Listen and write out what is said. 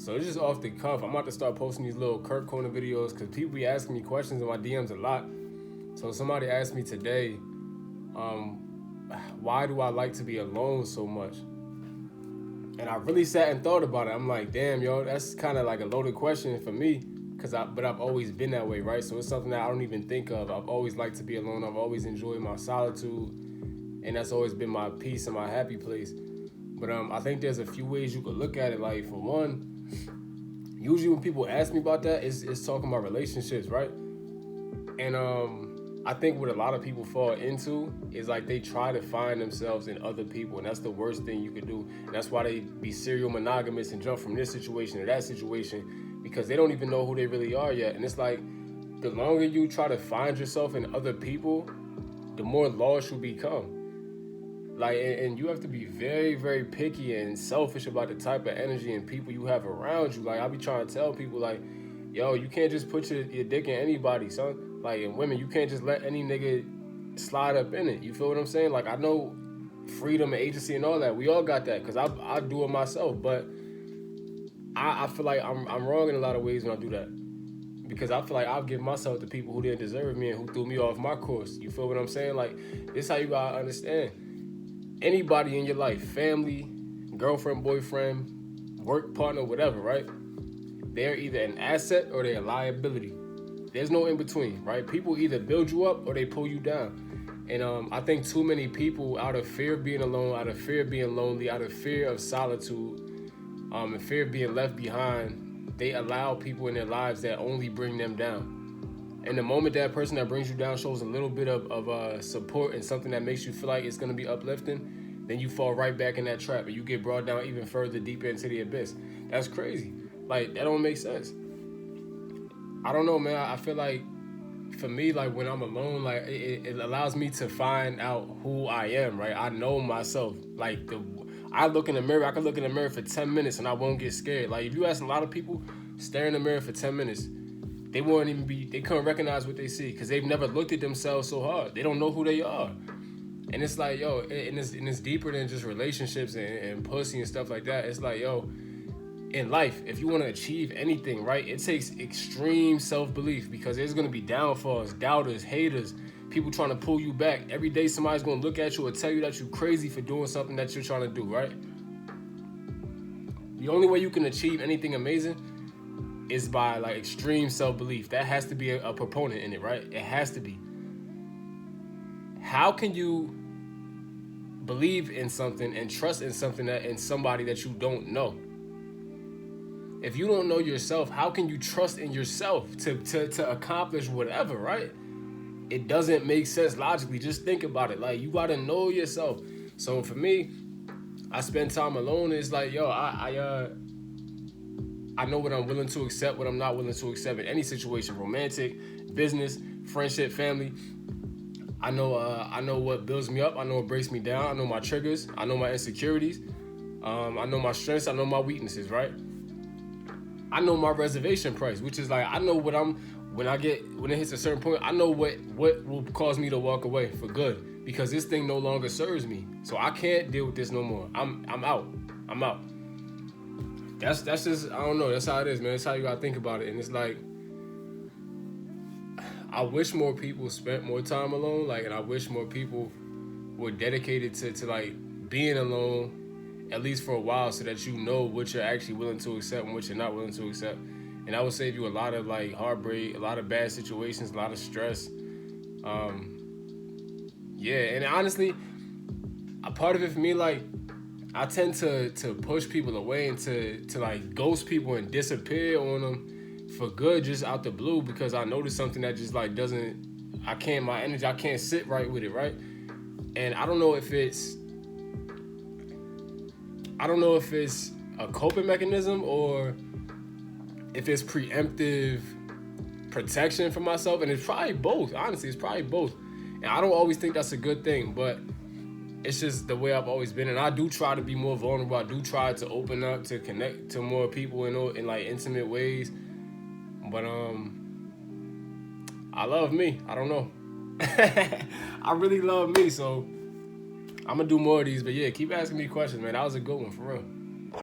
So it's just off the cuff. I'm about to start posting these little Curt corner videos because people be asking me questions in my DMs a lot. So somebody asked me today, why do I like to be alone so much? And I really sat and thought about it. I'm like, damn, yo, that's kind of like a loaded question for me, but I've always been that way, right? So it's something that I don't even think of. I've always liked to be alone. I've always enjoyed my solitude, and that's always been my peace and my happy place. But I think there's a few ways you could look at it. Like, for one, usually when people ask me about that, it's talking about relationships, right? And I think what a lot of people fall into is like they try to find themselves in other people, and that's the worst thing you could do. And that's why they be serial monogamous and jump from this situation to that situation, because they don't even know who they really are yet. And it's like, the longer you try to find yourself in other people, the more lost you become. Like, and you have to be very, very picky and selfish about the type of energy and people you have around you. Like, I be trying to tell people, like, yo, you can't just put your dick in anybody, son. Like, and women, you can't just let any nigga slide up in it. You feel what I'm saying? Like, I know freedom and agency and all that. We all got that, because I do it myself. But I feel like I'm wrong in a lot of ways when I do that. Because I feel like I'll give myself to people who didn't deserve me and who threw me off my course. You feel what I'm saying? Like, this is how you gotta understand. Anybody in your life, family, girlfriend, boyfriend, work partner, whatever, right? They're either an asset or they're a liability. There's no in between, right? People either build you up or they pull you down. And I think too many people, out of fear of being alone, out of fear of being lonely, out of fear of solitude, and fear of being left behind, they allow people in their lives that only bring them down. And the moment that person that brings you down shows a little bit of support and something that makes you feel like it's going to be uplifting, then you fall right back in that trap and you get brought down even further, deeper into the abyss. That's crazy. Like, that don't make sense. I don't know, man. I feel like, for me, like, when I'm alone, like, it allows me to find out who I am, right? I know myself. Like, I look in the mirror. I can look in the mirror for 10 minutes and I won't get scared. Like, if you ask a lot of people, stare in the mirror for 10 minutes, they couldn't recognize what they see because they've never looked at themselves so hard. They don't know who they are. And it's like, yo, and it's deeper than just relationships and pussy and stuff like that. It's like, yo, in life, if you want to achieve anything, right, it takes extreme self-belief, because there's going to be downfalls, doubters, haters, people trying to pull you back. Every day somebody's going to look at you and tell you that you're crazy for doing something that you're trying to do, right? The only way you can achieve anything amazing is by, like, extreme self-belief. That has to be a proponent in it, right? It has to be. How can you believe in something and trust in something in somebody that you don't know? If you don't know yourself, how can you trust in yourself to accomplish whatever, right? It doesn't make sense logically. Just think about it. Like, you gotta know yourself. So for me, I spend time alone. It's like, yo, I know what I'm willing to accept, what I'm not willing to accept in any situation, romantic, business, friendship, family. I know what builds me up. I know what breaks me down. I know my triggers. I know my insecurities. I know my strengths. I know my weaknesses, right? I know my reservation price, which is like, I know what when it hits a certain point, I know what will cause me to walk away for good, because this thing no longer serves me. So I can't deal with this no more. I'm out. I'm out. That's just, I don't know. That's how it is, man. That's how you gotta think about it. And it's like, I wish more people spent more time alone. Like, and I wish more people were dedicated to like being alone, at least for a while, so that you know what you're actually willing to accept and what you're not willing to accept. And that would save you a lot of, like, heartbreak, a lot of bad situations, a lot of stress. Yeah, and honestly, a part of it for me, like, I tend to push people away and to like ghost people and disappear on them for good, just out the blue, because I notice something that just, like, my energy, I can't sit right with it, right? And I don't know if it's a coping mechanism or if it's preemptive protection for myself. And it's probably both. Honestly, it's probably both. And I don't always think that's a good thing, but it's just the way I've always been. And I do try to be more vulnerable. I do try to open up, to connect to more people in like intimate ways. But I love me. I don't know. I really love me, so I'm gonna do more of these. But yeah, keep asking me questions, man. That was a good one, for real.